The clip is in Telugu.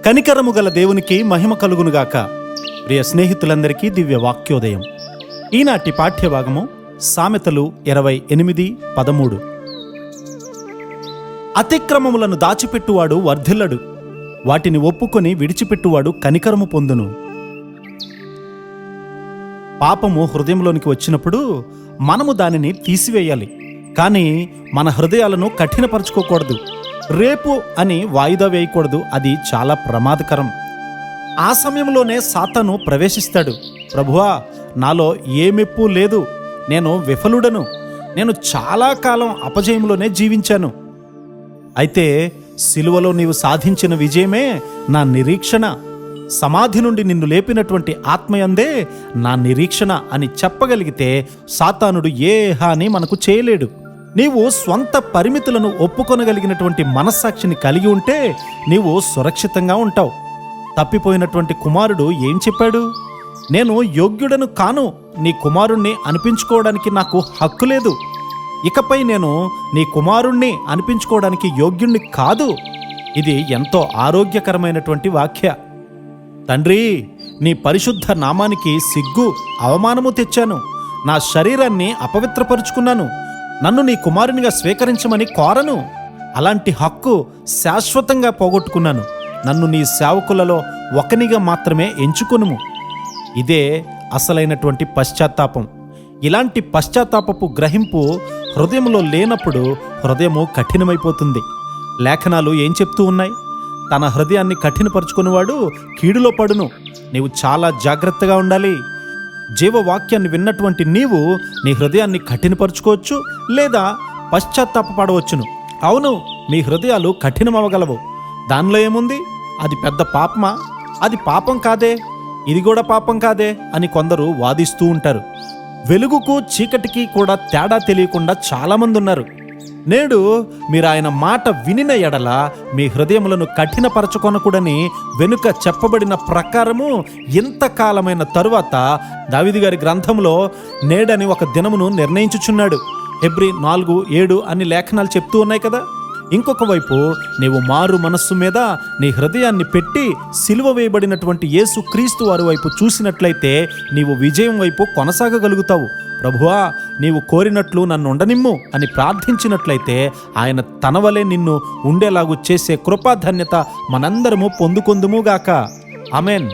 కనికరము గల దేవునికి మహిమ కలుగునుగాక. ప్రియ స్నేహితులందరికీ దివ్య వాక్యోదయం. ఈనాటి పాఠ్యభాగము సామెతలు 28:13. అతిక్రమములను దాచిపెట్టువాడు వర్ధిల్లడు, వాటిని ఒప్పుకొని విడిచిపెట్టువాడు కనికరము పొందును. పాపము హృదయంలోనికి వచ్చినప్పుడు మనము దానిని తీసివేయాలి, కానీ మన హృదయాలను కఠినపరచుకోకూడదు. రేపు అని వాయిదా వేయకూడదు, అది చాలా ప్రమాదకరం. ఆ సమయంలోనే సాతాను ప్రవేశిస్తాడు. ప్రభువా, నాలో ఏ మెప్పు లేదు, నేను విఫలుడను, నేను చాలా కాలం అపజయంలోనే జీవించాను. అయితే సిలువలో నీవు సాధించిన విజయమే నా నిరీక్షణ, సమాధి నుండి నిన్ను లేపినటువంటి ఆత్మయందే నా నిరీక్షణ అని చెప్పగలిగితే సాతానుడు ఏ హాని మనకు చేయలేడు. నీవు స్వంత పరిమితులను ఒప్పుకొనగలిగినటువంటి మనస్సాక్షిని కలిగి ఉంటే నీవు సురక్షితంగా ఉంటావు. తప్పిపోయినటువంటి కుమారుడు ఏం చెప్పాడు? నేను యోగ్యుడను కాను, నీ కుమారుణ్ణి అనిపించుకోవడానికి నాకు హక్కు లేదు, ఇకపై నేను నీ కుమారుణ్ణి అనిపించుకోవడానికి యోగ్యుణ్ణి కాదు. ఇది ఎంతో ఆరోగ్యకరమైనటువంటి వాక్య. తండ్రి, నీ పరిశుద్ధ నామానికి సిగ్గు అవమానము తెచ్చాను, నా శరీరాన్ని అపవిత్రపరుచుకున్నాను, నన్ను నీ కుమారునిగా స్వీకరించమని కోరను. అలాంటి హక్కు శాశ్వతంగా పోగొట్టుకున్నాను. నన్ను నీ సేవకులలో ఒకనిగా మాత్రమే ఎంచుకొనుము. ఇదే అసలైనటువంటి పశ్చాత్తాపం. ఇలాంటి పశ్చాత్తాపపు గ్రహింపు హృదయంలో లేనప్పుడు హృదయము కఠినమైపోతుంది. లేఖనాలు ఏం చెప్తూ ఉన్నాయి? తన హృదయాన్ని కఠినపరుచుకునేవాడు కీడులో పడును. నీవు చాలా జాగ్రత్తగా ఉండాలి. జీవవాక్యాన్ని విన్నటువంటి నీవు నీ హృదయాన్ని కఠినపరుచుకోవచ్చు, లేదా పశ్చాత్తాపపడవచ్చును. అవును, మీ హృదయాలు కఠినమవగలవు. దానిలో ఏముంది? అది పెద్ద పాపమా? అది పాపం కాదే, ఇది కూడా పాపం కాదే అని కొందరు వాదిస్తూ ఉంటారు. వెలుగుకు చీకటికి కూడా తేడా తెలియకుండా చాలామంది ఉన్నారు. నేడు మీరు ఆయన మాట వినిన ఎడల మీ హృదయములను కఠినపరచుకొనకూడని వెనుక చెప్పబడిన ప్రకారము ఇంతకాలమైన తరువాత దావీదు గారి గ్రంథంలో నేడని ఒక దినమును నిర్ణయించుచున్నాడు. హెబ్రీ 4:7 అని లేఖనాలు చెప్తూ ఉన్నాయి కదా. ఇంకొక వైపు నీవు మారు మనస్సు మీద నీ హృదయాన్ని పెట్టి సిలువ వేయబడినటువంటి యేసు క్రీస్తు వారి వైపు చూసినట్లయితే నీవు విజయం వైపు కొనసాగగలుగుతావు. ప్రభువా, నీవు కోరినట్లు నన్ను ఉండనిమ్ము అని ప్రార్థించినట్లయితే ఆయన తన వలె నిన్ను ఉండేలాగు చేసే కృపాధన్యత మనందరము పొందుకొందుముగాక. ఆమేన్.